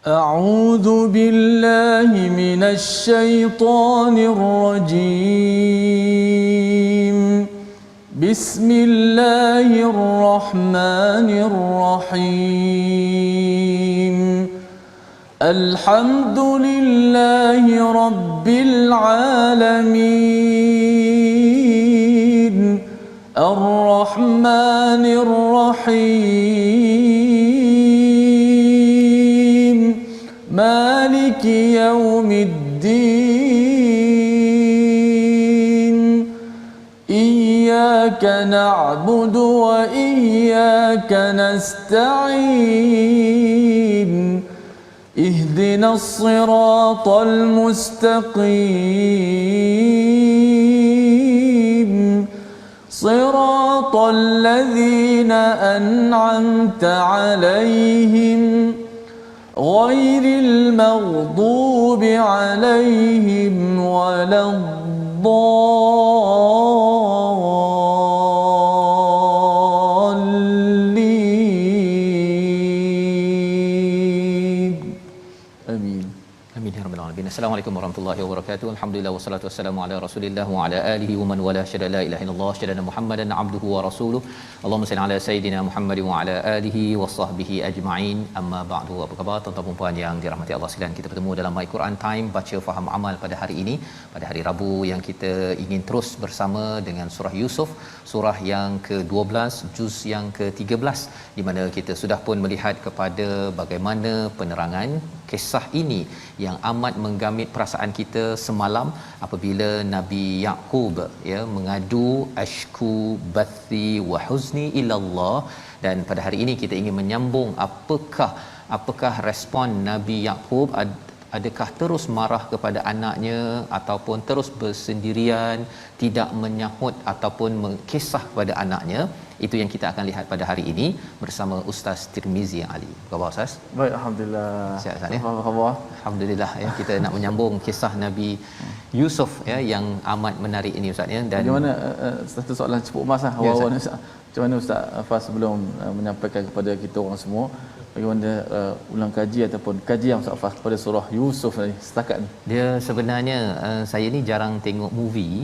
أعوذ بالله من الشيطان الرجيم. بسم الله الرحمن الرحيم. الحمد لله رب العالمين الرحمن الرحيم مالك يوم الدين إياك نعبد وإياك نستعين اهدنا الصراط المستقيم صراط الذين أنعمت عليهم غير المغضوب عليهم ولا الضالين آمين. Amin ya rabbal alamin. Assalamualaikum warahmatullahi wabarakatuh. Alhamdulillah wassalatu wassalamu ala Rasulillah wa ala alihi wa man wala syada la ilaha illallah syada Muhammadan abduhu wa rasuluh. Allahumma salli ala sayidina Muhammad wa ala alihi wa sahbihi ajma'in. Amma ba'du. Apa khabar tuan-tuan dan puan yang dirahmati Allah sekalian? Kita bertemu dalam My Quran Time baca faham amal pada hari ini, pada hari Rabu yang kita ingin terus bersama dengan surah Yusuf, surah yang ke-12, juz yang ke-13, di mana kita sudah pun melihat kepada bagaimana penerangan kisah ini yang amat menggamit perasaan kita semalam apabila Nabi Yaqub mengadu ashku bathi wa huzni ila Allah. Dan pada hari ini kita ingin menyambung apakah respon Nabi Yaqub. Adakah terus marah kepada anaknya ataupun terus bersendirian, tidak menyahut ataupun mengkisah kepada anaknya? Itu yang kita akan lihat pada hari ini bersama Ustaz Tirmizi Ali. Apa khabar Ustaz? Baik, alhamdulillah. Sihat Ustaz ya? Apa khabar? Alhamdulillah ya, kita nak menyambung kisah Nabi Yusuf yang amat menarik ini Ustaz ya. Dan bagaimana satu soalan cepat emas awal-awal ni Ustaz. Macam mana Ustaz Fas sebelum menyampaikan kepada kita orang semua bagaimana ulang kaji ataupun kajian Ustaz Fas kepada surah Yusuf ni setakat ni? Dia sebenarnya saya ni jarang tengok movie,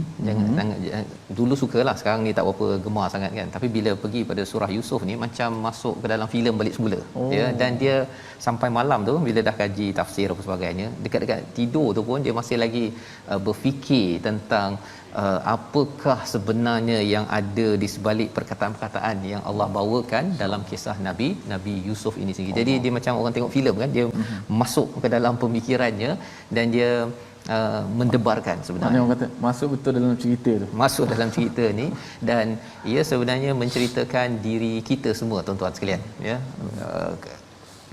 dulu sukalah, sekarang ni tak berapa gemar sangat kan. Tapi bila pergi pada surah Yusuf ni macam masuk ke dalam filem balik semula. Dan dia sampai malam tu bila dah kaji tafsir apa sebagainya, dekat-dekat tidur tu pun dia masih lagi berfikir tentang apakah sebenarnya yang ada di sebalik perkataan-perkataan yang Allah bawakan dalam kisah Nabi Yusuf ini sendiri. Jadi dia macam orang tengok filem kan, dia masuk ke dalam pemikirannya dan dia mendebarkan sebenarnya. Mana orang kata masuk betul dalam cerita tu. Masuk dalam cerita ni dan ia sebenarnya menceritakan diri kita semua tuan-tuan sekalian ya.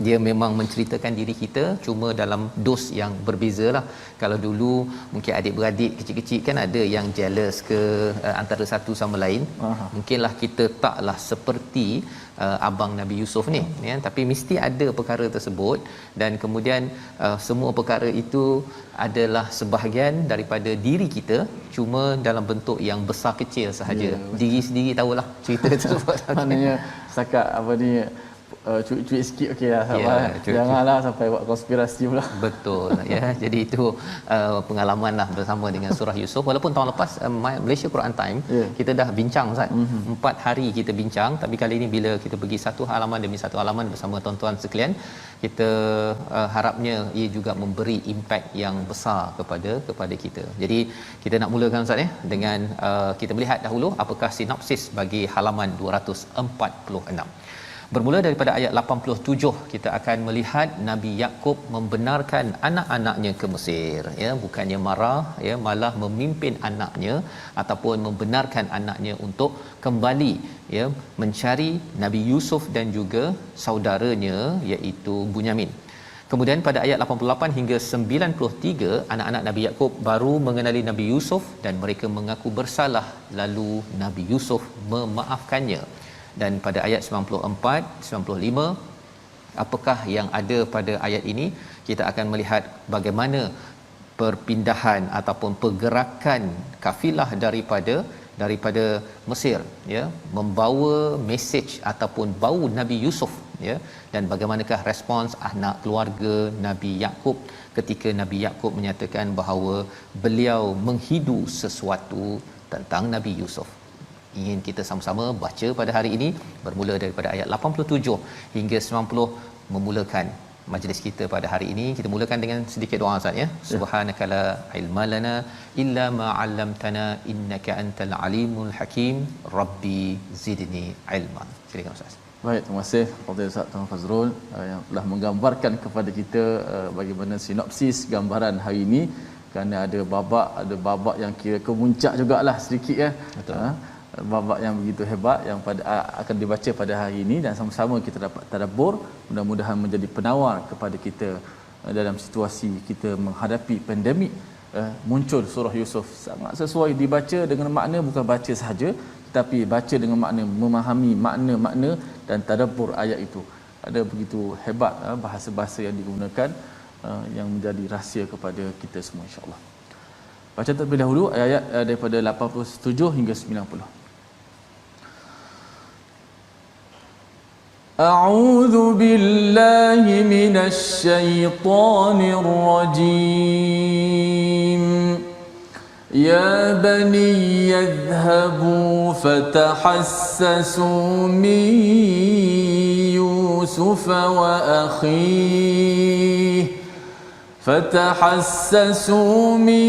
Dia memang menceritakan diri kita, cuma dalam dos yang berbezalah. Kalau dulu mungkin adik-beradik kecil-kecil kan ada yang jealous ke antara satu sama lain. Mungkinlah kita taklah seperti abang Nabi Yusuf ni ya, tapi mesti ada perkara tersebut dan kemudian semua perkara itu adalah sebahagian daripada diri kita, cuma dalam bentuk yang besar kecil sahaja. Diri sendiri tahulah cerita tersebut. Maknanya setakat apa ni cuit-cuit sikit okeylah, janganlah sampai buat konspirasi pula. Betul ya. Jadi itu pengalamanlah bersama dengan surah Yusuf. Walaupun tahun lepas Malaysia Quran Time kita dah bincang Ustaz. 4 hari kita bincang, tapi kali ini bila kita pergi satu halaman demi satu halaman bersama tuan-tuan sekalian, kita harapnya ia juga memberi impak yang besar kepada kita. Jadi kita nak mulakan Ustaz ya dengan kita melihat dahulu apakah sinopsis bagi halaman 246. Bermula daripada ayat 87, kita akan melihat Nabi Yaqub membenarkan anak-anaknya ke Mesir ya, bukannya marah ya, malah memimpin anaknya ataupun membenarkan anaknya untuk kembali ya mencari Nabi Yusuf dan juga saudaranya iaitu Bunyamin. Kemudian pada ayat 88 hingga 93, anak-anak Nabi Yaqub baru mengenali Nabi Yusuf dan mereka mengaku bersalah, lalu Nabi Yusuf memaafkannya. Dan pada ayat 94-95, apakah yang ada pada ayat ini? Kita akan melihat bagaimana perpindahan ataupun pergerakan kafilah daripada daripada Mesir, ya, membawa mesej ataupun bau Nabi Yusuf, ya. Dan bagaimanakah respons anak keluarga Nabi Yakub ketika Nabi Yakub menyatakan bahawa beliau menghidu sesuatu tentang Nabi Yusuf. Ingin kita sama-sama baca pada hari ini bermula daripada ayat 87 hingga 90, memulakan majlis kita pada hari ini. Kita mulakan dengan sedikit doa, Ustaz, ya. Subhanakala ilma lana illa ma 'allamtana innaka antal alimul hakim. Rabbi zidni ilma. Silakan, Ustaz. Baik, terima kasih kepada Ustaz Tuan Fazrul yang telah menggambarkan kepada kita bagaimana sinopsis gambaran hari ini, kerana ada babak yang kira kemuncak jugalah sedikit, ya. Betul. Babak yang begitu hebat yang akan dibaca pada hari ini, dan sama-sama kita dapat tadabbur, mudah-mudahan menjadi penawar kepada kita dalam situasi kita menghadapi pandemik. Muncul surah Yusuf sangat sesuai dibaca dengan makna, bukan baca sahaja tetapi baca dengan makna, memahami makna-makna dan tadabbur ayat itu. Ada begitu hebat bahasa-bahasa yang digunakan yang menjadi rahsia kepada kita semua, insya-Allah. Baca terlebih dahulu ayat daripada 87 hingga 90. A'udzu billahi minasy syaithanir rajim. Ya bani yadhhabu fatahassasu min Yusuf wa akhihi فتحسسوا من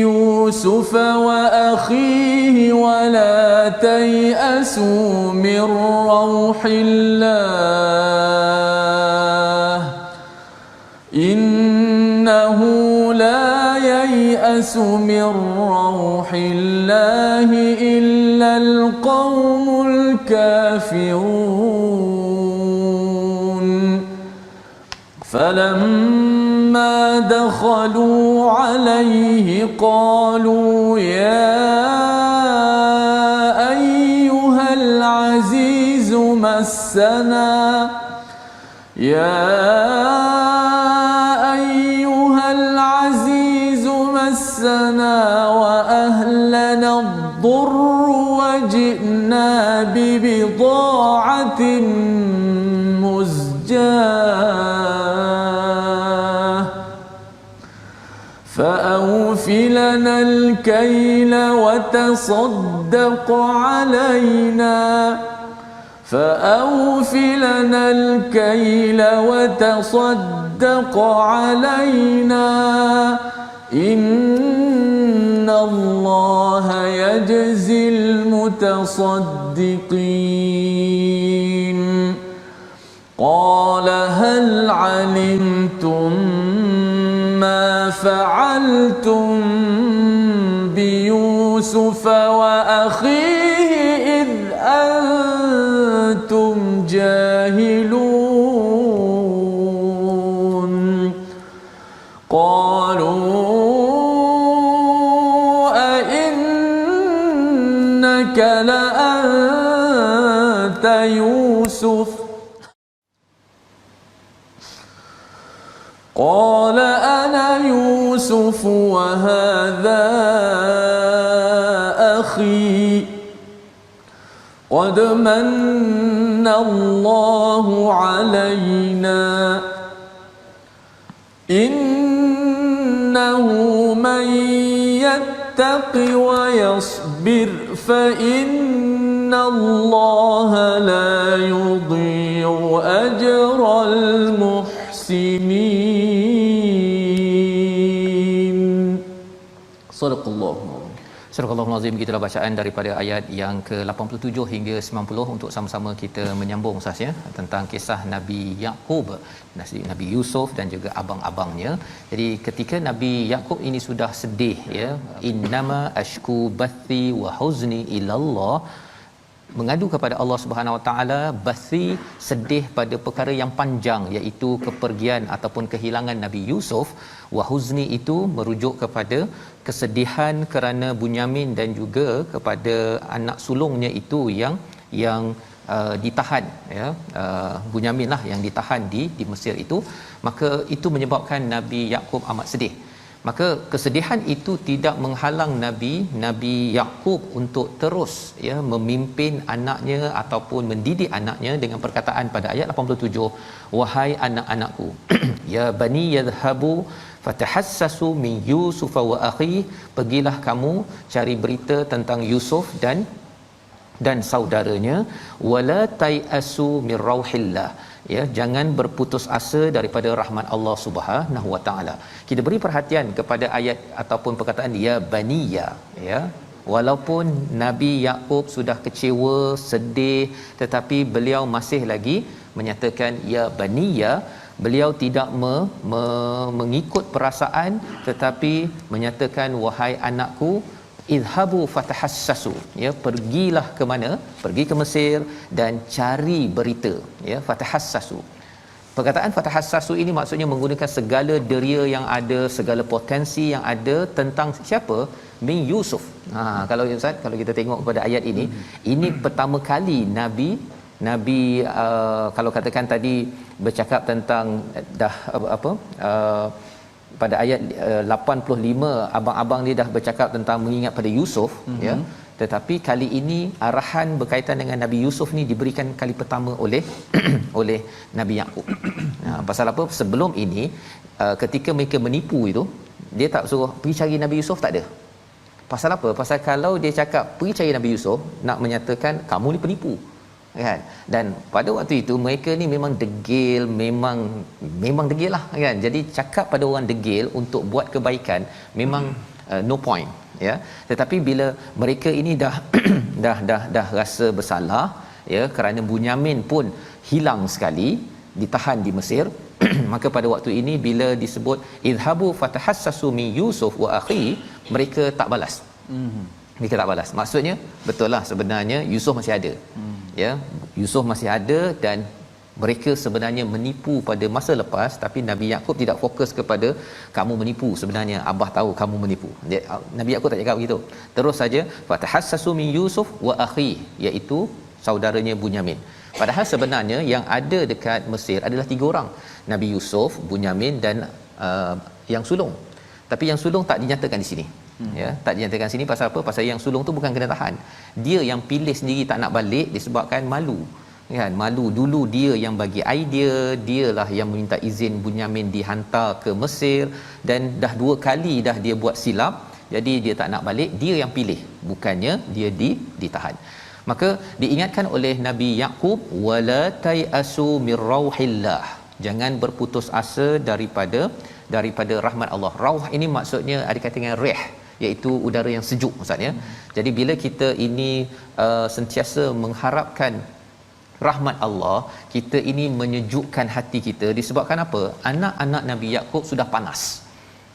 يوسف وأخيه ولا تيأسوا من روح الله إنه لا ييأس من روح الله إلا القوم الكافرون فلما دخلوا عليه قالوا يا أيها العزيز مسنا وأهلنا الضر وجئنا ببضاعة مزجاة فأوف لنا الكيل وتصدق علينا إن الله يجزي المتصدقين قال هل علمتم ما فعلتم بيوسف وأخيه إذ أنتم جاهلون قالوا أئنك لأنت يوسف قال أنا يوسف وهذا أخي قد من الله علينا إنه من يتق ويصبر فإن الله لا يضيع أجر المحسنين. صدق الله. Surah Al-Azim, begitulah bacaan daripada ayat yang ke-87 hingga 90 untuk sama-sama kita menyambung, Ustaz, ya, tentang kisah Nabi Yakub, Nabi Yusuf dan juga abang-abangnya. Jadi ketika Nabi Yakub ini sudah sedih, ya, innama ashku bathi wa huzni ilallah, mengadu kepada Allah Subhanahu Wa Taala, bathi, sedih pada perkara yang panjang iaitu kepergian ataupun kehilangan Nabi Yusuf, wa huzni itu merujuk kepada kesedihan kerana Bunyamin dan juga kepada anak sulungnya itu yang ditahan, ya, Bunyamin lah yang ditahan di Mesir itu, maka itu menyebabkan Nabi Yakub amat sedih. Maka kesedihan itu tidak menghalang Nabi Yakub untuk terus ya memimpin anaknya ataupun mendidik anaknya dengan perkataan pada ayat 87, wahai anak-anakku ya bani yadhhabu fatahassasu min Yusuf wa akhi, pergilah kamu cari berita tentang Yusuf dan saudaranya, wala tai'asu mir rauhillah, ya jangan berputus asa daripada rahmat Allah Subhanahu wa taala. Kita beri perhatian kepada ayat ataupun perkataan ya baniya, ya walaupun Nabi Yakub sudah kecewa, sedih, tetapi beliau masih lagi menyatakan ya baniya. Beliau tidak mengikut perasaan, tetapi menyatakan wahai anakku idhabu fatahassasu, ya pergilah ke mana, pergi ke Mesir dan cari berita, ya fatahassasu. Perkataan fatahassasu ini maksudnya menggunakan segala deria yang ada, segala potensi yang ada tentang siapa? Min Yusuf. Kalau Ustaz, kalau kita tengok kepada ayat ini pertama kali Nabi kalau katakan tadi bercakap tentang dah pada ayat 85 abang-abang dia dah bercakap tentang mengingat pada Yusuf, ya, tetapi kali ini arahan berkaitan dengan Nabi Yusuf ni diberikan kali pertama oleh oleh Nabi Yakub. Pasal apa? Sebelum ini ketika mereka menipu itu, dia tak suruh pergi cari Nabi Yusuf, tak ada. Pasal apa? Pasal kalau dia cakap pergi cari Nabi Yusuf, nak menyatakan kamu ni penipu, kan? Dan pada waktu itu mereka ni memang degil, memang degil lah, kan? Jadi cakap pada orang degil untuk buat kebaikan memang no point, ya. Tetapi bila mereka ini dah dah rasa bersalah, ya, kerana Bunyamin pun hilang sekali, ditahan di Mesir, maka pada waktu ini bila disebut idhabu fatahassasu min Yusuf wa akhi, mereka tak balas. Mereka tak balas. Maksudnya betul lah, sebenarnya Yusuf masih ada. Ya, Yusuf masih ada dan mereka sebenarnya menipu pada masa lepas, tapi Nabi Yakub tidak fokus kepada kamu menipu, sebenarnya Abah tahu kamu menipu. Nabi Yakub tak cakap begitu. Terus saja fatahassasu min Yusuf wa akhi, iaitu saudaranya Bunyamin. Padahal sebenarnya yang ada dekat Mesir adalah 3 orang, Nabi Yusuf, Bunyamin dan yang sulung. Tapi yang sulung tak dinyatakan di sini. Ya, tak dinyatakan sini pasal apa? Pasal yang sulung tu bukan kena tahan. Dia yang pilih sendiri tak nak balik disebabkan malu. Kan? Malu. Dulu dia yang bagi idea, dialah yang meminta izin Bunyamin dihantar ke Mesir, dan dah 2 kali dah dia buat silap. Jadi dia tak nak balik, dia yang pilih, bukannya dia ditahan. Maka diingatkan oleh Nabi Yakub, wala tai'asu mir rauhillah, jangan berputus asa daripada rahmat Allah. Rauh ini maksudnya ada kaitan dengan rih, iaitu udara yang sejuk, Ustaz, ya. Jadi bila kita ini sentiasa mengharapkan rahmat Allah, kita ini menyejukkan hati kita. Disebabkan apa? Anak-anak Nabi Yakub sudah panas.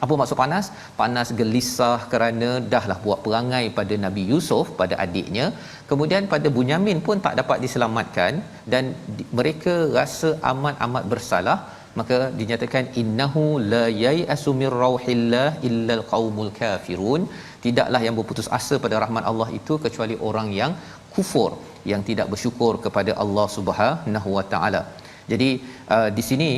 Apa maksud panas? Panas gelisah kerana dahlah buat perangai pada Nabi Yusuf, pada adiknya. Kemudian pada Bunyamin pun tak dapat diselamatkan, dan mereka rasa amat bersalah. Maka dinyatakan innahu la yai'asu mir rauhillah illal qaumul kafirun, tidaklah yang berputus asa pada rahmat Allah itu kecuali orang yang kufur, yang tidak bersyukur kepada Allah Subhanahu wa taala. Jadi di sini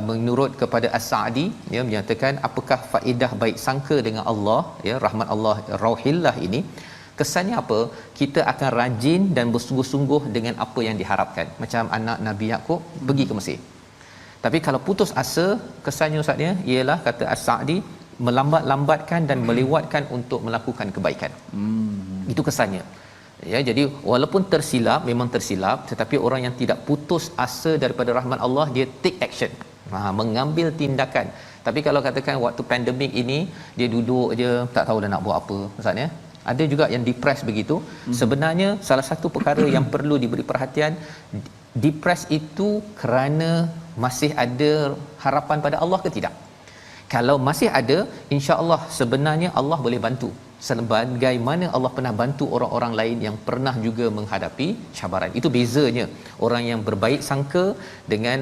menurut kepada As-Sa'di, ya, menyatakan apakah faedah baik sangka dengan Allah, ya, rahmat Allah rauhillah ini, kesannya apa? Kita akan rajin dan bersungguh-sungguh dengan apa yang diharapkan. Macam anak Nabi Yakub pergi ke Mesir. Tapi kalau putus asa, kesannya Ustaznya ialah, kata As-Sa'di, melambat-lambatkan dan melewatkan untuk melakukan kebaikan. Itu kesannya. Ya, jadi walaupun tersilap, memang tersilap, tetapi orang yang tidak putus asa daripada rahmat Allah, dia take action. Mengambil tindakan. Tapi kalau katakan waktu pandemik ini, dia duduk je, tak tahu dah nak buat apa, Ustaznya. Ada juga yang depres begitu. Sebenarnya salah satu perkara yang perlu diberi perhatian, depres itu kerana masih ada harapan pada Allah ke tidak? Kalau masih ada, insya-Allah sebenarnya Allah boleh bantu. Sebagaimana Allah pernah bantu orang-orang lain yang pernah juga menghadapi cabaran. Itu bezanya orang yang berbaik sangka dengan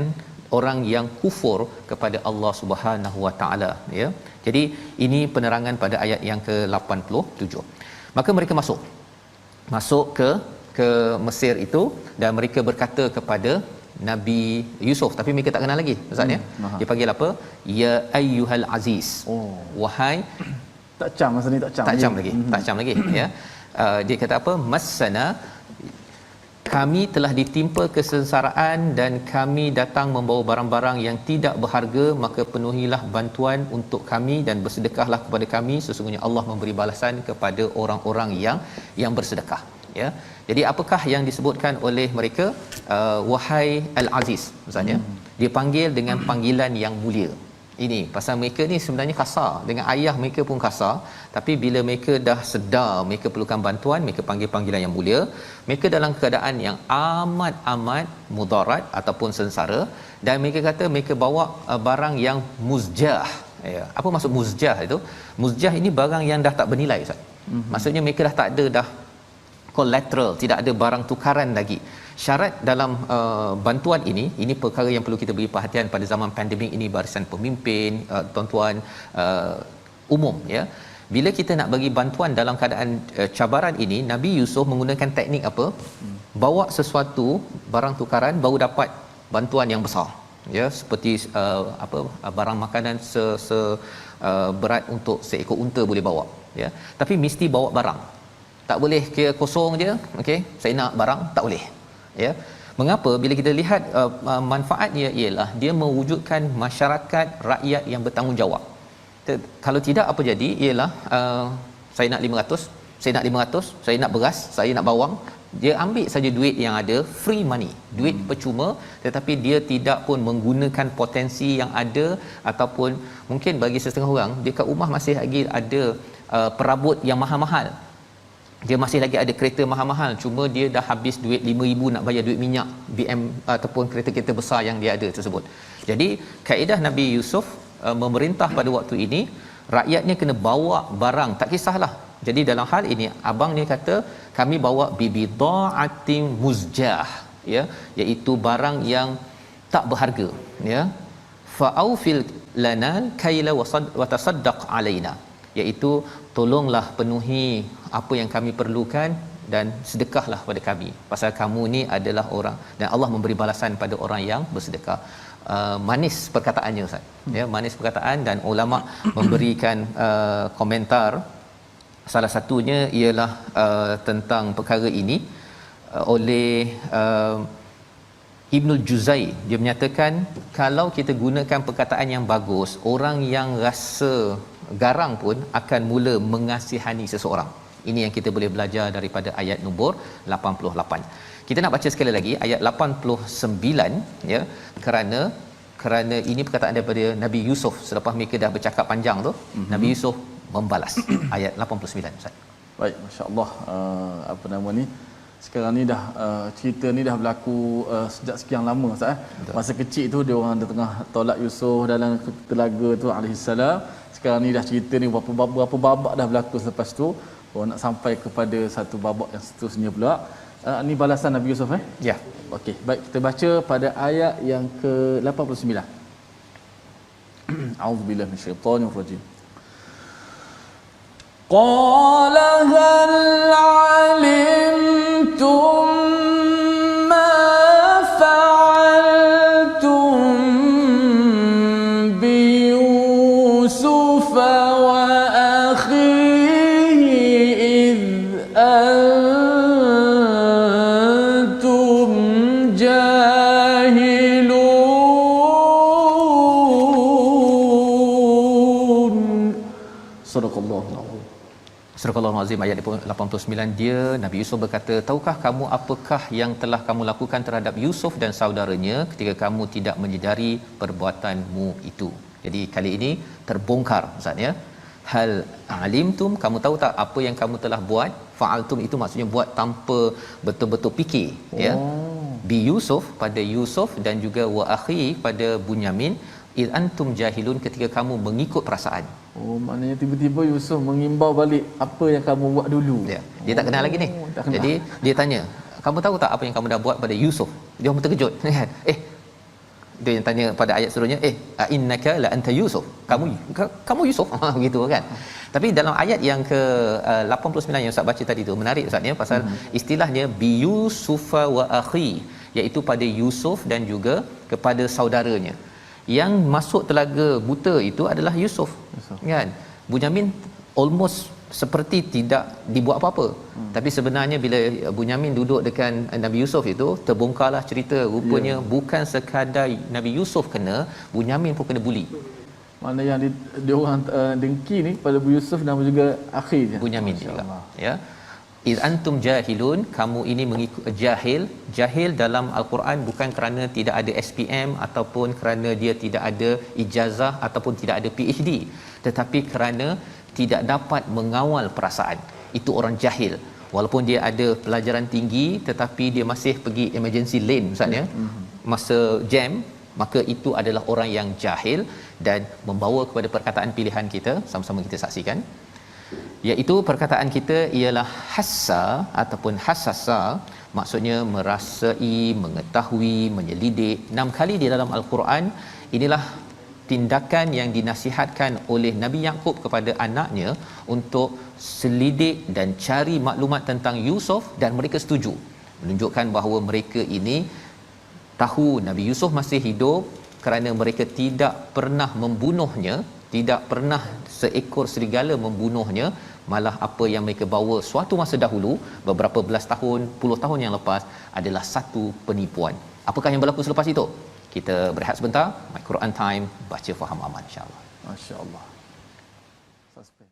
orang yang kufur kepada Allah Subhanahu wa taala, ya. Jadi ini penerangan pada ayat yang ke-87. Maka mereka masuk ke Mesir itu, dan mereka berkata kepada Nabi Yusuf, tapi mereka tak kenal lagi Ustaz ya. Dia panggil apa? Ya ayyuhal aziz. Wahai, Tak cam masa ni, tak cam. tak cam lagi. Tak cam lagi ya. Dia kata apa? Massana, kami telah ditimpa kesengsaraan dan kami datang membawa barang-barang yang tidak berharga, maka penuhilah bantuan untuk kami dan bersedekahlah kepada kami, sesungguhnya Allah memberi balasan kepada orang-orang yang bersedekah ya. Jadi apakah yang disebutkan oleh mereka? Wahai al-aziz maksudnya dia panggil dengan panggilan yang mulia. Ini pasal mereka ni sebenarnya kasar, dengan ayah mereka pun kasar, tapi bila mereka dah sedar mereka perlukan bantuan, mereka panggil panggilan yang mulia. Mereka dalam keadaan yang amat mudarat ataupun sengsara, dan mereka kata mereka bawa barang yang muzjah ya. Apa maksud muzjah itu? Muzjah ini barang yang dah tak bernilai Ustaz. Maksudnya mereka dah tak ada dah collateral, tidak ada barang tukaran lagi. Syarat dalam bantuan ini perkara yang perlu kita beri perhatian pada zaman pandemik ini, barisan pemimpin, tuan-tuan umum ya. Bila kita nak bagi bantuan dalam keadaan cabaran ini, Nabi Yusuf menggunakan teknik apa? Bawa sesuatu barang tukaran baru dapat bantuan yang besar ya, seperti barang makanan berat untuk seekor unta boleh bawa ya, tapi mesti bawa barang. Tak boleh kira kosong je, okey, saya nak barang, tak boleh ya. Mengapa? Bila kita lihat manfaatnya ialah dia mewujudkan masyarakat rakyat yang bertanggungjawab. Kalau tidak apa jadi ialah saya nak 500, saya nak 500, saya nak beras, saya nak bawang, dia ambil saja duit yang ada, free money, duit percuma, tetapi dia tidak pun menggunakan potensi yang ada, ataupun mungkin bagi setengah orang dekat rumah masih lagi ada perabot yang mahal-mahal. Dia masih lagi ada kereta mahal-mahal, cuma dia dah habis duit 5,000 nak bayar duit minyak BM ataupun kereta-kereta besar yang dia ada tersebut. Jadi kaedah Nabi Yusuf memerintah pada waktu ini, rakyatnya kena bawa barang, tak kisahlah. Jadi dalam hal ini abang ni kata kami bawa bibidaatin muzjah ya, iaitu barang yang tak berharga ya. Fa'aufil lana kaila wa tasaddaq alaina, iaitu tolonglah penuhi apa yang kami perlukan dan sedekahlah pada kami, pasal kamu ni adalah orang, dan Allah memberi balasan pada orang yang bersedekah. Manis perkataannya Ustaz ya, manis perkataan, dan ulama memberikan komentar. Salah satunya ialah tentang perkara ini oleh Ibnul Juzai. Dia menyatakan kalau kita gunakan perkataan yang bagus, orang yang rasa garang pun akan mula mengasihani seseorang. Ini yang kita boleh belajar daripada ayat nombor 88. Kita nak baca sekali lagi ayat 89 ya, kerana ini perkataan daripada Nabi Yusuf selepas mereka dah bercakap panjang tu. Nabi Yusuf membalas. Ayat 89 Ustaz. Baik, masya-Allah. Apa nama ni? Sekarang ni dah cerita ni dah berlaku sejak sekian lama Ustaz. Masa kecil tu dia orang tengah tolak Yusuf dalam telaga tu alaihissalam. Sekarang ni dah cerita ni berapa babak dah berlaku selepas tu. Orang nak sampai kepada satu babak yang seterusnya pula. Ni balasan Nabi Yusuf Ya. Okey, baik, kita baca pada ayat yang ke-89. A'udzubillahi minasyaitonir rajim. Qala hal 'alimtum ma fa'altum bi Yusuf wa akhihi id antum jahilun. Sadaqallahu Surah Al-Azim ayat 89. Dia Nabi Yusuf berkata, tahukah kamu apakah yang telah kamu lakukan terhadap Yusuf dan saudaranya ketika kamu tidak menyedari perbuatanmu itu. Jadi kali ini terbongkar Ustaz ya. Hal alimtum, kamu tahu tak apa yang kamu telah buat? Fa'altum itu maksudnya buat tanpa betul-betul fikir ya. Bi Yusuf, pada Yusuf, dan juga wa akhi, pada Bunyamin, id antum jahilun, ketika kamu mengikut perasaan. Maknanya tiba-tiba Yusuf mengimbau balik apa yang kamu buat dulu. Ya. Dia tak kenal lagi ni. Jadi dia tanya, kamu tahu tak apa yang kamu dah buat pada Yusuf? Dia orang terkejut kan. Dia yang tanya pada ayat seterusnya, innaka la anta Yusuf. Kamu Yusuf. Begitu kan. Tapi dalam ayat yang ke 89 yang Ustaz baca tadi tu menarik Ustaz ya, pasal istilahnya bi Yusufa wa akhi, iaitu pada Yusuf dan juga kepada saudaranya. Yang masuk telaga buta itu adalah Yusuf. Kan? Bunyamin almost seperti tidak dibuat apa-apa. Tapi sebenarnya bila Bunyamin duduk dengan Nabi Yusuf itu, terbongkarlah cerita rupanya bukan sekadar Nabi Yusuf kena, Bunyamin pun kena buli. Mana yang dia orang dengki ni pada Abu Yusuf dan juga akhirnya Bunyamin juga. Ya. Iz antum jahilun, kamu ini mengikut jahil dalam al-Quran bukan kerana tidak ada SPM ataupun kerana dia tidak ada ijazah ataupun tidak ada PhD, tetapi kerana tidak dapat mengawal perasaan. Itu orang jahil. Walaupun dia ada pelajaran tinggi tetapi dia masih pergi emergency lane Ustaz ya. Masa jam, maka itu adalah orang yang jahil, dan membawa kepada perkataan pilihan kita, sama-sama kita saksikan, iaitu perkataan kita ialah hassa ataupun hassasa, maksudnya merasai, mengetahui, menyelidik. 6 kali di dalam al-Quran. Inilah tindakan yang dinasihatkan oleh Nabi Yaqub kepada anaknya untuk selidik dan cari maklumat tentang Yusuf, dan mereka setuju, menunjukkan bahawa mereka ini tahu Nabi Yusuf masih hidup kerana mereka tidak pernah membunuhnya, tidak pernah seekor serigala membunuhnya. Malah apa yang mereka bawa suatu masa dahulu, beberapa belas tahun, puluh tahun yang lepas, adalah satu penipuan. Apakah yang berlaku selepas itu? Kita berehat sebentar. My Quran Time, baca faham aman, insya-Allah. Masya-Allah. Suspend.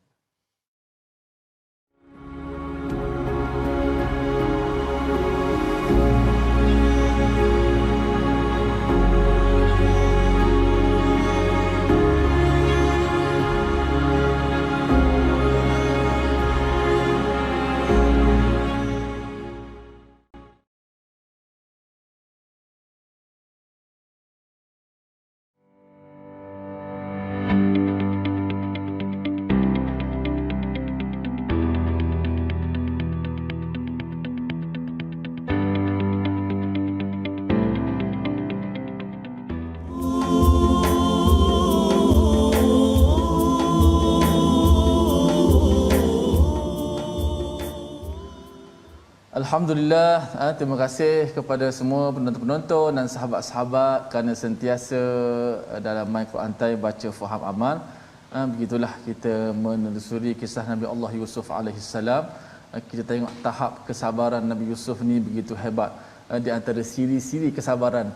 Alhamdulillah, terima kasih kepada semua penonton-penonton dan sahabat-sahabat kerana sentiasa dalam My Quran Time baca faham amal. Begitulah kita menelusuri kisah Nabi Allah Yusuf alaihissalam. Kita tengok tahap kesabaran Nabi Yusuf ni begitu hebat. Di antara siri-siri kesabaran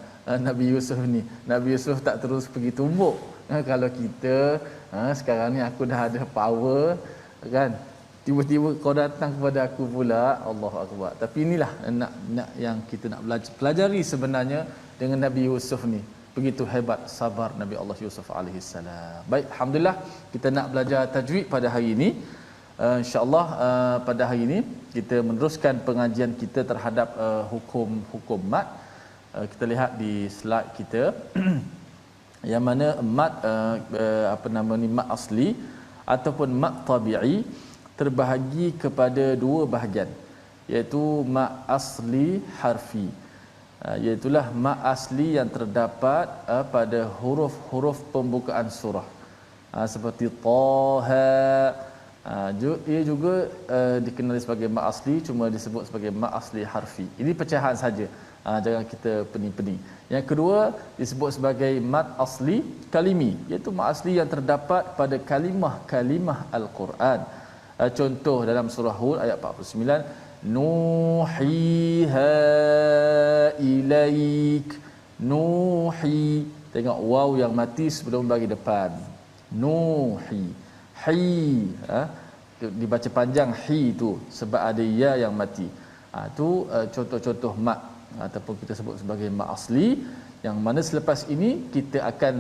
Nabi Yusuf ni, Nabi Yusuf tak terus pergi tumbuk. Kalau kita sekarang ni aku dah ada power kan, tiba-tiba kau datang kepada aku pula, Allahu Akbar. Tapi inilah nak yang kita nak pelajari sebenarnya dengan Nabi Yusuf ni. Begitu hebat sabar Nabi Allah Yusuf alaihissalam. Baik, alhamdulillah kita nak belajar tajwid pada hari ini. InsyaAllah pada hari ini kita meneruskan pengajian kita terhadap hukum mat. Kita lihat di slide kita yang mana mat mat asli ataupun mat tabi'i terbahagi kepada dua bahagian, iaitu mat asli harfi, iaitulah mat asli yang terdapat pada huruf-huruf pembukaan surah, seperti Taha. Ia juga dikenali sebagai mat asli, cuma disebut sebagai mat asli harfi. Ini pecahan saja, jangan kita pening-pening. Yang kedua disebut sebagai mat asli kalimi, iaitu mat asli yang terdapat pada kalimah-kalimah Al-Quran. Contoh dalam surah Hud ayat 49, nuhiha ilaik. Nuhi, tengok waw yang mati sebelum bagi depan. Nuhi, hi, dibaca panjang hi tu sebab ada ya yang mati. Itu contoh-contoh mat ataupun kita sebut sebagai mat asli, yang mana selepas ini kita akan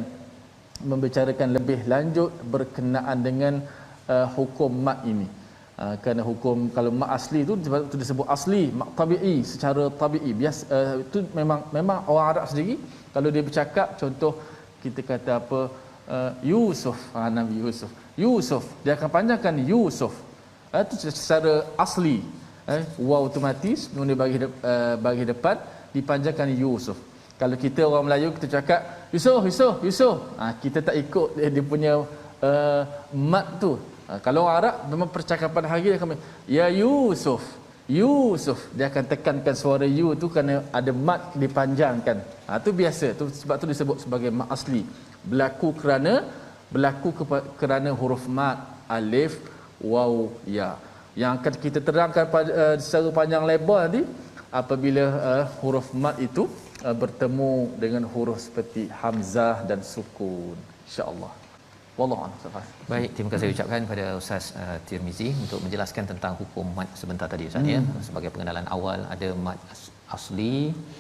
membicarakan lebih lanjut berkenaan dengan hukum mat ini. Kerana hukum kalau mat asli itu disebut asli, mat tabi'i secara tabi'i biasa, itu memang orang Arab sendiri kalau dia bercakap, contoh kita kata apa, Yusuf, Nabi Yusuf dia akan panjangkan Yusuf, itu secara asli. Waw otomatis dia bagi depan dipanjangkan Yusuf. Kalau kita orang Melayu kita cakap Yusuf, kita tak ikut dia punya mat tu. Kalau orang Arab memang percakapan hari dia akan ya Yusuf, Yusuf, dia akan tekankan suara you tu kerana ada mat dipanjangkan. Tu biasa tu, sebab tu disebut sebagai mat asli. Berlaku kerana huruf mat alif waw ya. Yang akan kita terangkan secara panjang lebar nanti apabila huruf mat itu bertemu dengan huruf seperti hamzah dan sukun, insya-Allah. Wallahu a'lam. Baik, terima kasih ucapkan pada Ustaz Tirmizi untuk menjelaskan tentang hukum mad sebentar tadi Ustaz ya. Sebagai pengenalan awal, ada mad asli,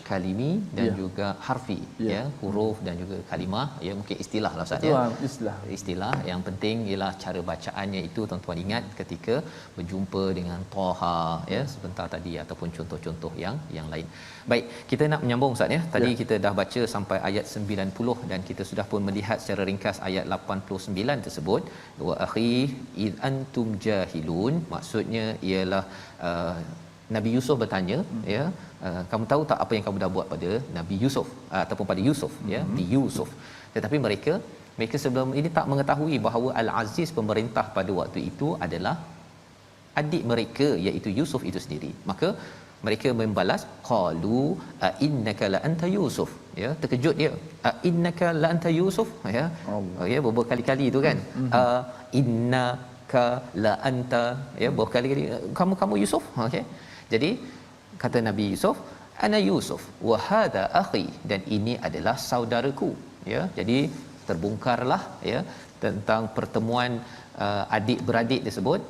kalimi dan juga harfi ya, huruf dan juga kalimah ya, mungkin istilah lah Ustaz ya. Istilah yang penting ialah cara bacaannya itu tuan-tuan ingat ketika berjumpa dengan Taha ya sebentar tadi ataupun contoh-contoh yang lain. Baik, kita nak menyambung Ustaz ya. Tadi kita dah baca sampai ayat 90 dan kita sudah pun melihat secara ringkas ayat 89 tersebut. Wa akhi id antum jahilun, maksudnya ialah Nabi Yusuf bertanya ya, kamu tahu tak apa yang kamu dah buat pada Nabi Yusuf ataupun pada Yusuf ya, Bi Yusuf. Tetapi mereka sebelum ini tak mengetahui bahawa Al-Aziz pemerintah pada waktu itu adalah adik mereka iaitu Yusuf itu sendiri. Maka mereka membalas qalu a innaka la anta Yusuf ya, terkejut dia, a innaka la anta Yusuf ya. Ya beberapa kali itu kan, innaka la anta ya, beberapa kali kamu Yusuf. Okey, jadi kata Nabi Yusuf, ana Yusuf wa hadha akhi, dan ini adalah saudaraku ya. Jadi terbongkarlah ya tentang pertemuan adik-beradik tersebut.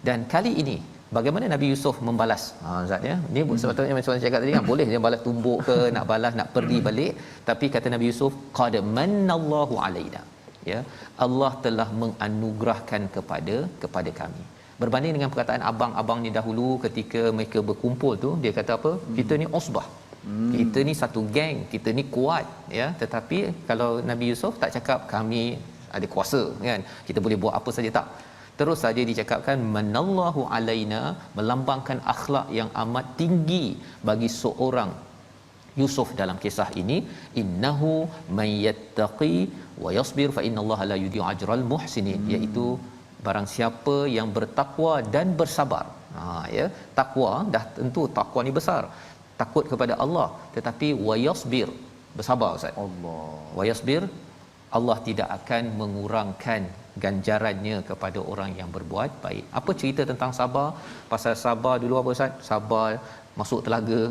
Dan kali ini bagaimana Nabi Yusuf membalas? Ustaz ya, ni sebetulnya macam saya cakap tadi kan, boleh dia balas tumbuk ke, nak balas nak pergi balik, tapi kata Nabi Yusuf, qad mannallahu alaina ya, Allah telah menganugerahkan kepada kami. Berbanding dengan perkataan abang-abang ni dahulu ketika mereka berkumpul tu, dia kata apa? Kita ni usbah. Kita ni satu geng, kita ni kuat ya. Tetapi kalau Nabi Yusuf tak cakap kami ada kuasa kan, kita boleh buat apa saja, tak. Terus saja dicakapkan manallahu alaina, melambangkan akhlak yang amat tinggi bagi seorang Yusuf dalam kisah ini. Innahu may yattaqi wa yasbir fa innallaha la yudhi'u ajral muhsinin, iaitu barang siapa yang bertakwa dan bersabar. Ya, takwa dah tentu takwa ni besar, takut kepada Allah, tetapi wa yasbir, bersabar Ustaz. Allah. Wa yasbir, Allah tidak akan mengurangkan ganjarannya kepada orang yang berbuat baik. Apa cerita tentang sabar? Pasal sabar dulu apa Ustaz? Sabar masuk telaga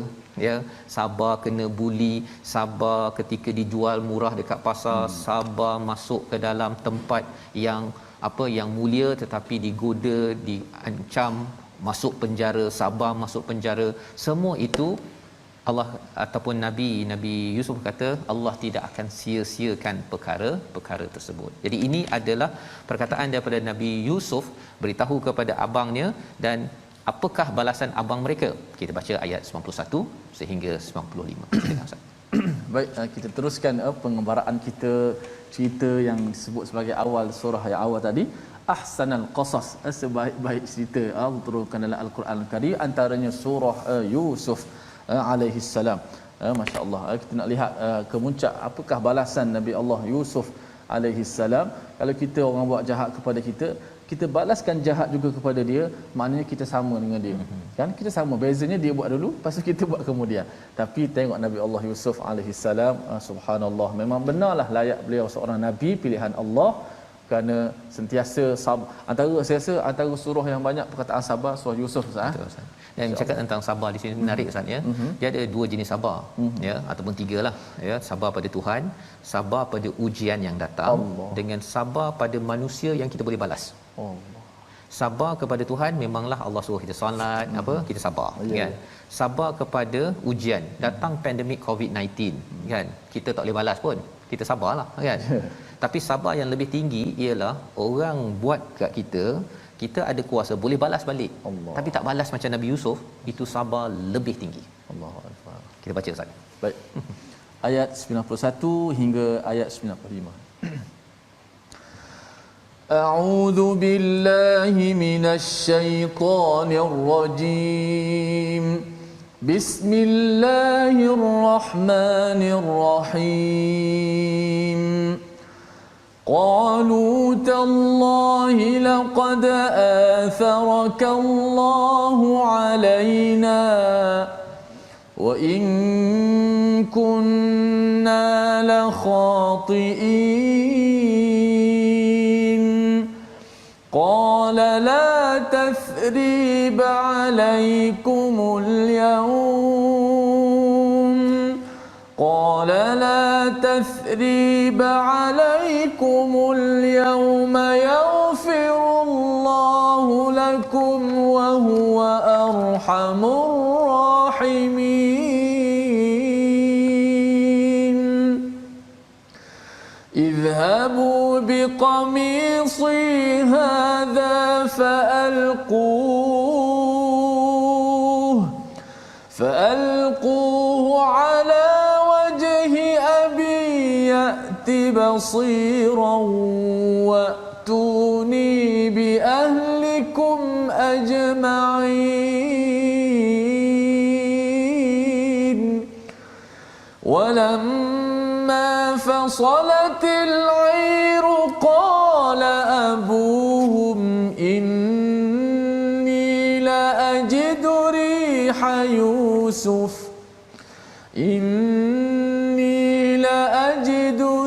ya, sabar kena buli, sabar ketika dijual murah dekat pasar, sabar masuk ke dalam tempat yang yang mulia tetapi digoda, diancam masuk penjara, sabar masuk penjara. Semua itu Allah ataupun Nabi Yusuf kata Allah tidak akan sia-siakan perkara tersebut. Jadi ini adalah perkataan daripada Nabi Yusuf beritahu kepada abangnya, dan apakah balasan abang mereka? Kita baca ayat 91 sehingga 95. Silakan Ustaz. Baik, kita teruskan pengembaraan kita, cerita yang disebut sebagai awal surah yang awal tadi, ahsanal qasas, sebaik-baik cerita Allah turunkan dalam Al-Quran Al-Karim, antaranya surah Yusuf alaihi salam. Masya-Allah, kita nak lihat kemuncak apakah balasan Nabi Allah Yusuf alaihi salam. Kalau kita orang buat jahat kepada kita, kita balaskan jahat juga kepada dia, maknanya kita sama dengan dia. Kan kita sama, bezanya dia buat dulu, lepas tu kita buat kemudian. Tapi tengok Nabi Allah Yusuf alaihi salam, subhanallah, memang benarlah layak beliau seorang nabi pilihan Allah, kerana sentiasa sabar. Saya rasa antara surah yang banyak perkataan sabar surah Yusuf Ustaz. Betul, dan cakap tentang sabar di sini menarik Ustaz ya. Dia ada dua jenis sabar ya, ataupun tiga lah ya. Sabar pada Tuhan, sabar pada ujian yang datang, dengan sabar pada manusia yang kita boleh balas. Sabar kepada Tuhan memanglah Allah suruh kita solat, kita sabar kan. Sabar kepada ujian, datang pandemik COVID-19 kan, kita tak boleh balas pun, kita sabarlah kan. Tapi sabar yang lebih tinggi ialah orang buat kat kita, kita ada kuasa boleh balas balik, tapi tak balas macam Nabi Yusuf, itu sabar lebih tinggi. Allahuakbar. Kita baca Ustaz. Baik. Ayat 91 hingga ayat 95. A'udzu billahi minasy syaithanir rajim. Bismillahirrahmanirrahim. قالوا تالله لقد آثرك الله علينا وإن كنا لخاطئين قال لا تثريب عليكم اليوم يغفر الله لكم وهو أرحم الراحمين اذهبوا بقميصي هذا فألقوه على وجه أبي يأت بصيرا وأتوني بأهلكم أجمعين ولما فصلت العير قال أبوهم إني لأجد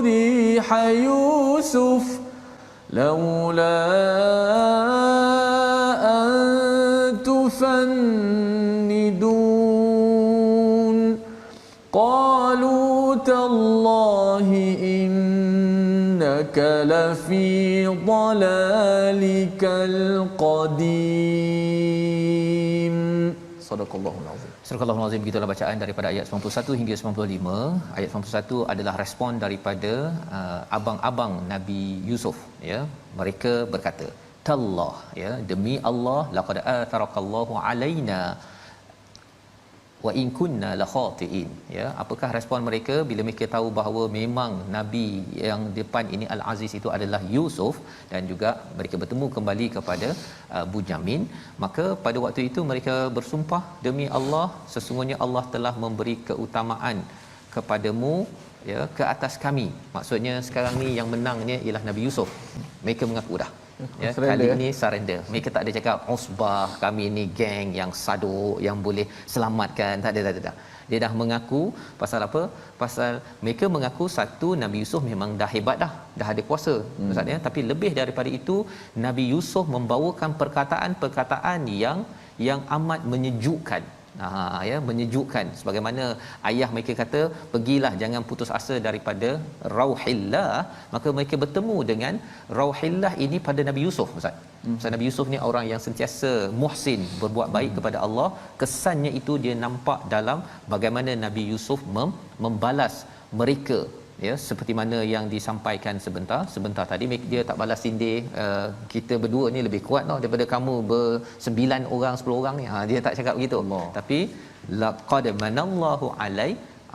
ريح يوسف لولا أن تفندون قالوا تالله إنك لفي ضلالك القديم صدق الله العظيم. Surah Al-Azim, begitulah bacaan daripada ayat 91 hingga 95. Ayat 91 adalah respon daripada abang-abang Nabi Yusuf, ya. Mereka berkata, tallah, ya, demi Allah, laqad atharakallahu alaina wa in kunna la khatiin, ya. Apakah respon mereka bila mereka tahu bahawa memang nabi yang depan ini Al-Aziz itu adalah Yusuf, dan juga mereka bertemu kembali kepada Bunyamin? Maka pada waktu itu mereka bersumpah, demi Allah, sesungguhnya Allah telah memberi keutamaan kepadamu, ya, ke atas kami. Maksudnya sekarang ni yang menangnya ialah Nabi Yusuf. Mereka mengaku dah, ya, kali ini surrender. Mereka tak ada cakap usbah, kami ni geng yang saduk yang boleh selamatkan, tak ada. Dia dah mengaku. Pasal apa? Pasal mereka mengaku satu, Nabi Yusuf memang dah hebat dah ada kuasa, maksudnya. Tapi lebih daripada itu, Nabi Yusuf membawakan perkataan-perkataan yang amat menyejukkan. Ya, menyejukkan. Sebagaimana ayah mereka kata, pergilah, jangan putus asa daripada Rauhillah. Maka mereka bertemu dengan Rauhillah ini pada Nabi Yusuf, Ustaz. Nabi Yusuf ni orang yang sentiasa muhsin, berbuat baik kepada Allah. Kesannya itu dia nampak dalam bagaimana Nabi Yusuf membalas mereka, ya, seperti mana yang disampaikan sebentar tadi. Dia tak balas sindir, kita berdua ni lebih kuat tau daripada kamu ber-9 orang 10 orang ni. Dia tak cakap begitu. Tapi laqad manallahu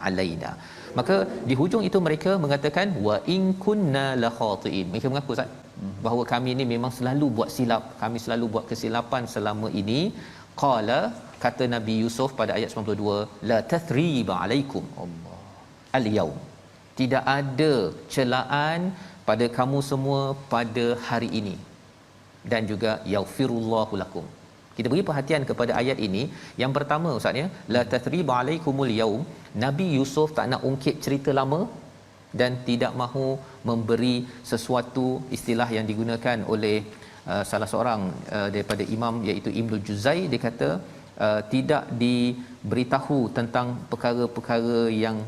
alaina. Maka di hujung itu mereka mengatakan wa in kunna la khatiin. Mereka mengaku, Ustaz, bahawa kami ni memang selalu buat silap, kami selalu buat kesilapan selama ini. Qala, kata Nabi Yusuf pada ayat 92, la tathriba alaikum al-yaum, tidak ada celaan pada kamu semua pada hari ini, dan juga yaghfirullahu lakum. Kita beri perhatian kepada ayat ini. Yang pertama, Ustaz, ya, la tathriba alaikumul yaum. Nabi Yusuf tak nak ungkit cerita lama dan tidak mahu memberi sesuatu, istilah yang digunakan oleh salah seorang daripada imam, iaitu Ibnu Juzai. Dia kata tidak diberitahu tentang perkara-perkara yang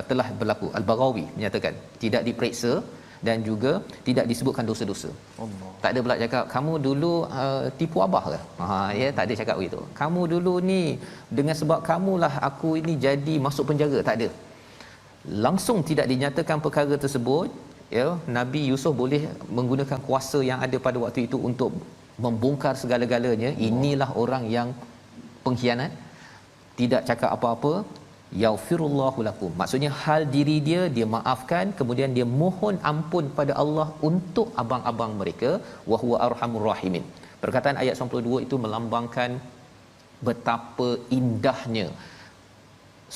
telah berlaku. Al-Baghawi menyatakan tidak diperiksa dan juga tidak disebutkan dosa-dosa. Allah. Tak ada pula cakap kamu dulu tipu abah ke? Ya, tak ada cakap begitu. Kamu dulu ni dengan sebab kamulah aku ini jadi masuk penjara, tak ada. Langsung tidak dinyatakan perkara tersebut, ya. Nabi Yusuf boleh menggunakan kuasa yang ada pada waktu itu untuk membongkar segala-galanya. Inilah orang yang pengkhianat, tidak cakap apa-apa. Yaghfirullahu lakum, maksudnya hal diri dia maafkan, kemudian dia mohon ampun pada Allah untuk abang-abang mereka. Wa huwa arhamur rahimin. Perkataan ayat 92 itu melambangkan betapa indahnya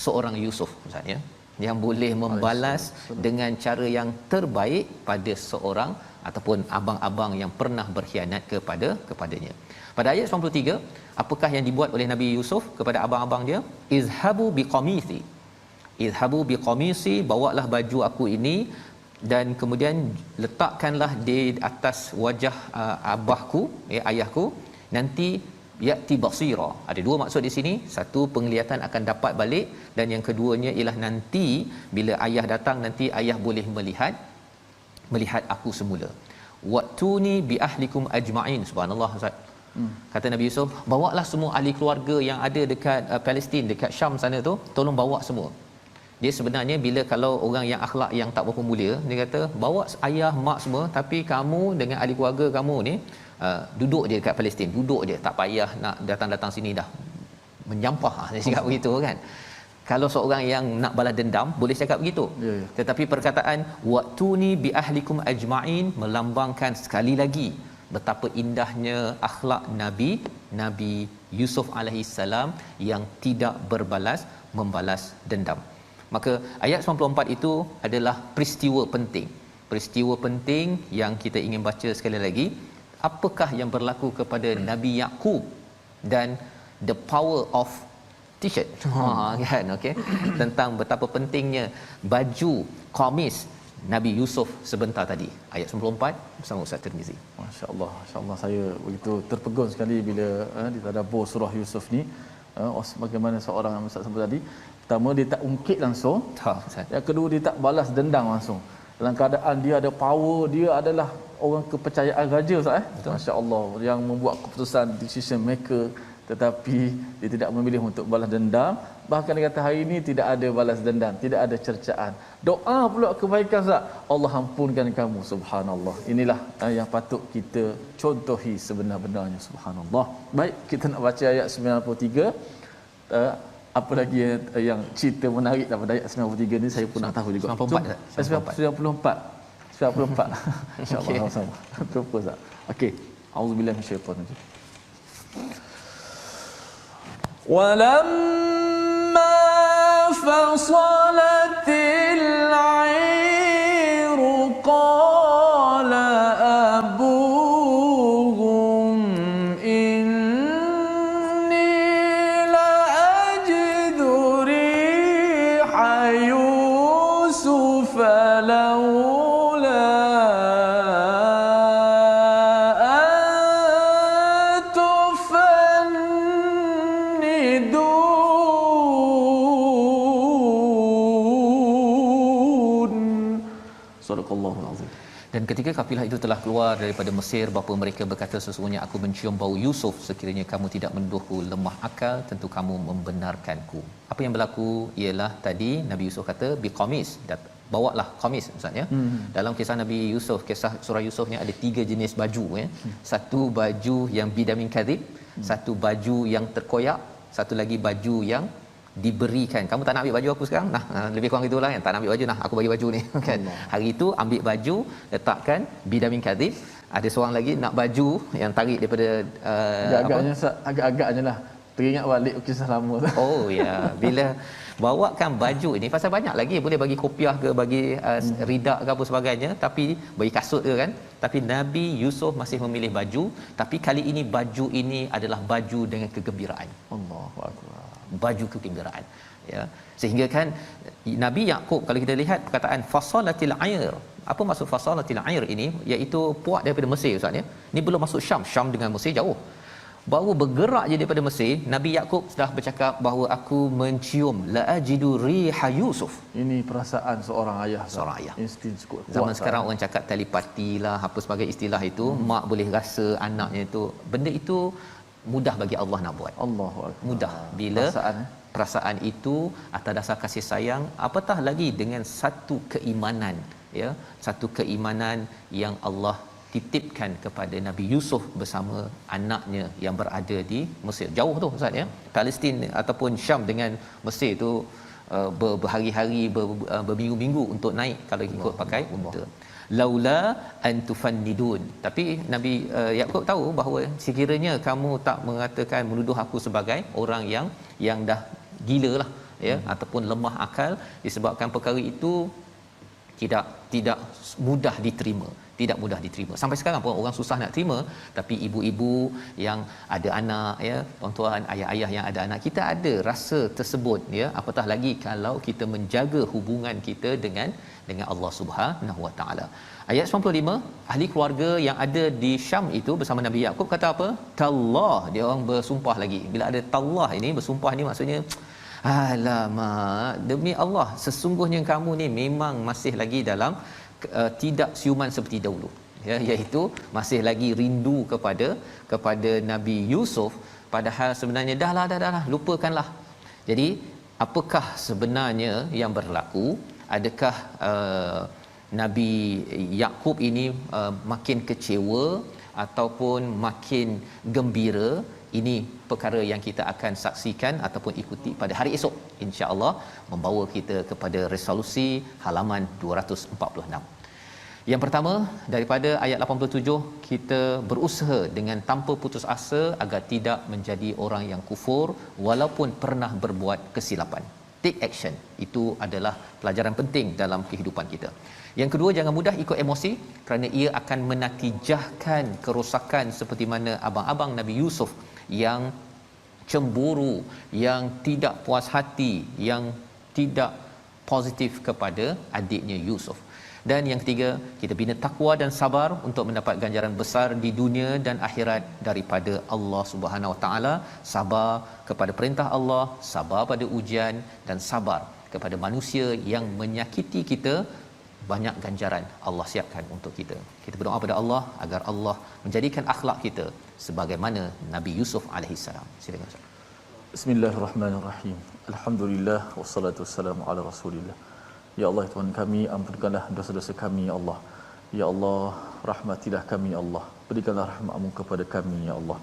seorang Yusuf, misalnya, yang boleh membalas dengan cara yang terbaik pada seorang ataupun abang-abang yang pernah berkhianat kepadanya. Pada ayat 93, apakah yang dibuat oleh Nabi Yusuf kepada abang-abang dia? Izhabu biqamisi. Izhabu biqamisi, bawalah baju aku ini dan kemudian letakkanlah di atas wajah abahku, ayahku, nanti yati basira. Ada dua maksud di sini. Satu, penglihatan akan dapat balik, dan yang keduanya ialah nanti bila ayah datang, nanti ayah boleh melihat aku semula. Watuni bi ahlikum ajma'in. Subhanallah, Ustaz. Kata Nabi Yusuf, bawalah semua ahli keluarga yang ada dekat Palestin, dekat Syam sana tu, tolong bawa semua. Dia sebenarnya bila kalau orang yang akhlak yang tak berapa mulia, dia kata bawa ayah mak semua, tapi kamu dengan ahli keluarga kamu ni duduk je dekat Palestin, duduk je, tak payah nak datang-datang sini dah menyampah. Dia cakap begitu kan. Kalau seorang yang nak balas dendam boleh cakap begitu. Tetapi perkataan waqtuni bi ahlikum ajma'in melambangkan sekali lagi betapa indahnya akhlak Nabi Yusuf alaihi salam yang tidak membalas dendam. Maka ayat 94 itu adalah peristiwa penting yang kita ingin baca sekali lagi. Apakah yang berlaku kepada Nabi Yaqub dan the power of t-shirt kan, okey, tentang betapa pentingnya baju qamis Nabi Yusuf sebentar tadi. Ayat 94 bersama Ustaz Tirmizi. Masya-Allah, masya-Allah, saya begitu terpegun sekali bila ditadabbur surah Yusuf ni. Bagaimana seorang yang Ustaz sebut tadi, pertama dia tak ungkit langsung, yang kedua dia tak balas dendam langsung. Dalam keadaan dia ada power, dia adalah orang kepercayaan raja, Ustaz. Masya-Allah, yang membuat keputusan, decision maker, tetapi dia tidak memilih untuk balas dendam. Bahkan dia kata hari ini tidak ada balas dendam, tidak ada cercaan. Doa pula kebaikan, Ustaz. Allah ampunkan kamu. Subhanallah. Inilah yang patut kita contohi sebenar-benarnya. Subhanallah. Baik, kita nak baca ayat 93. Apa lagi yang cerita menarik daripada ayat 93 ni, saya pun nak tahu juga. 94. 94. InsyaAllah sama-sama. Terus, Ustaz. Okey. Auzubillahi minasyaitanir rajim. ولما فصلت العير قال أبوهم إني لأجد ريح يوسف لولا Dan ketika kafilah itu telah keluar daripada Mesir, bapa mereka berkata, sesungguhnya aku mencium bau Yusuf. Sekiranya kamu tidak menuduhku lemah akal, tentu kamu membenarkanku. Apa yang berlaku ialah tadi Nabi Yusuf kata biqamis, bawalah qamis, Ustaz ya. Dalam kisah Nabi Yusuf, kisah surah Yusuf ni ada 3 jenis baju ya. Satu baju yang bidamin kadhib, satu baju yang terkoyak, satu lagi baju yang diberikan. Kamu tak nak ambil baju aku sekarang? Nah, lebih kurang itulah, yang tak nak ambil baju, nah aku bagi baju ni kan. Hari itu ambil baju, letakkan bidamin kadhib. Ada seorang lagi nak baju yang tarik daripada agak-agaknya lah teringat balik kisah lama tu. Oh ya, bila bawakan baju ini, pasal banyak lagi boleh bagi kopiah ke, bagi ridak ke apa sebagainya, tapi bagi kasut ke kan. Tapi Nabi Yusuf masih memilih baju, tapi kali ini baju ini adalah baju dengan kegembiraan. Allahu akbar. Baju kegembiraan ya, sehingga kan Nabi Yaqub, kalau kita lihat perkataan fasalatil air, apa maksud fasalatil air ini, iaitu puak daripada Mesir, Ustaz ya. Ni belum masuk Syam dengan Mesir jauh, baru bergerak je daripada Mesir. Nabi Yaqub sudah bercakap bahawa aku mencium la ajidu riha Yusuf. Ini perasaan seorang ayah, insting cukup kuat. Zaman sekarang orang cakap telepati lah, apa sebagai istilah itu, mak boleh rasa anaknya itu. Benda itu mudah bagi Allah nak buat. Allahu akbar. Mudah bila perasaan itu atas dasar kasih sayang, apatah lagi dengan satu keimanan ya, satu keimanan yang Allah titipkan kepada Nabi Yusuf bersama anaknya yang berada di Mesir. Jauh tu, Ustaz ya. Palestin ataupun Syam dengan Mesir tu berhari-hari, berminggu-minggu untuk naik kalau ikut pakai unta. Laula an tufannidun. Tapi Nabi Yaqub tahu bahawa sekiranya kamu tak mengatakan, menuduh aku sebagai orang yang dah gila lah, ya ataupun lemah akal disebabkan perkara itu tidak mudah diterima, tidak mudah diterima. Sampai sekarang pun orang susah nak terima, tapi ibu-ibu yang ada anak, ya, tuan-tuan, ayah-ayah yang ada anak, kita ada rasa tersebut, ya, apatah lagi kalau kita menjaga hubungan kita dengan Allah Subhanahu Wa Taala. Ayat 95, ahli keluarga yang ada di Syam itu bersama Nabi Yaqub kata apa? Tallah, dia orang bersumpah lagi. Bila ada tallah ini, bersumpah ni maksudnya alamak, demi Allah sesungguhnya kamu ni memang masih lagi dalam tidak siuman seperti dahulu, ya, iaitu masih lagi rindu kepada Nabi Yusuf, padahal sebenarnya dah lupakanlah. Jadi apakah sebenarnya yang berlaku? Adakah Nabi Yaqub ini makin kecewa ataupun makin gembira? Ini perkara yang kita akan saksikan ataupun ikuti pada hari esok, insya-Allah, membawa kita kepada resolusi halaman 246. Yang pertama, daripada ayat 87, kita berusaha dengan tanpa putus asa agar tidak menjadi orang yang kufur walaupun pernah berbuat kesilapan. Take action, itu adalah pelajaran penting dalam kehidupan kita. Yang kedua, jangan mudah ikut emosi kerana ia akan menatijahkan kerosakan seperti mana abang-abang Nabi Yusuf yang cemburu, yang tidak puas hati, yang tidak positif kepada adiknya Yusuf. Dan yang ketiga, kita bina takwa dan sabar untuk mendapat ganjaran besar di dunia dan akhirat daripada Allah Subhanahu Wa Taala. Sabar kepada perintah Allah, sabar pada ujian, dan sabar kepada manusia yang menyakiti kita. Banyak ganjaran Allah siapkan untuk kita. Kita berdoa pada Allah agar Allah menjadikan akhlak kita sebagaimana Nabi Yusuf alaihissalam. Silakan Ustaz. Bismillahirrahmanirrahim. Alhamdulillah wassalatu wassalamu ala Rasulillah. Ya Allah, Tuhan kami, ampunkanlah dosa-dosa kami, ya Allah. Ya Allah, rahmatilah kami, ya Allah. Berikanlah rahmat-Mu kepada kami, ya Allah.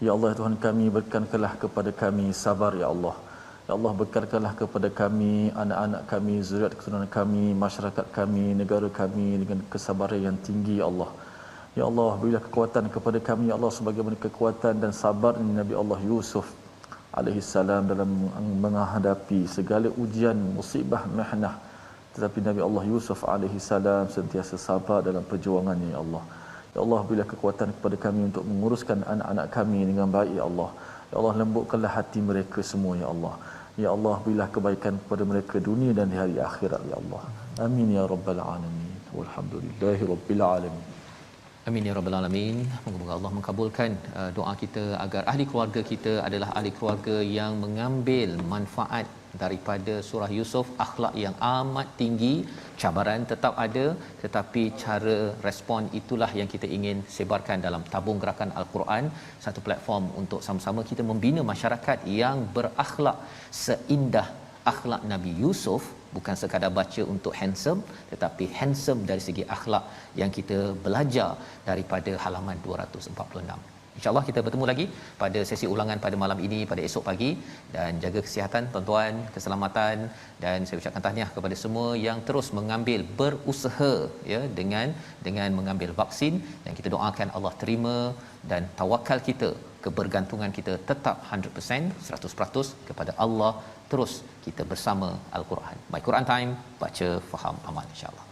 Ya Allah, Tuhan kami, berikanlah kepada kami sabar, ya Allah. Ya Allah, berkatkanlah kepada kami, anak-anak kami, zuriat keturunan kami, masyarakat kami, negara kami dengan kesabaran yang tinggi, ya Allah. Ya Allah, berilah kekuatan kepada kami, ya Allah, sebagaimana kekuatan dan sabar Nabi Allah Yusuf alaihi salam dalam menghadapi segala ujian, musibah, mihnah. Tetapi Nabi Allah Yusuf alaihi salam sentiasa sabar dalam perjuangannya, ya Allah. Ya Allah, berilah kekuatan kepada kami untuk menguruskan anak-anak kami dengan baik, ya Allah. Ya Allah, lembutkanlah hati mereka semua, ya Allah. Ya Allah, berilah kebaikan kepada mereka dunia dan di hari akhirat, ya Allah. Amin ya rabbal alamin. Walhamdulillahi rabbil alamin. Amin ya rabbal alamin. Moga-moga Allah mengabulkan doa kita agar ahli keluarga kita adalah ahli keluarga yang mengambil manfaat daripada surah Yusuf. Akhlak yang amat tinggi, cabaran tetap ada, tetapi cara respon itulah yang kita ingin sebarkan dalam tabung gerakan Al-Quran, satu platform untuk sama-sama kita membina masyarakat yang berakhlak seindah akhlak Nabi Yusuf. Bukan sekadar baca untuk handsome, tetapi handsome dari segi akhlak yang kita belajar daripada halaman 246. InsyaAllah kita bertemu lagi pada sesi ulangan pada malam ini, pada esok pagi. Dan jaga kesihatan tuan-tuan, keselamatan, dan saya ucapkan tahniah kepada semua yang terus mengambil berusaha, ya, dengan mengambil vaksin. Dan kita doakan Allah terima, dan tawakal kita, kebergantungan kita tetap 100%, 100% kepada Allah. Terus kita bersama Al-Quran. My Quran Time, baca, faham, amal, insya-Allah.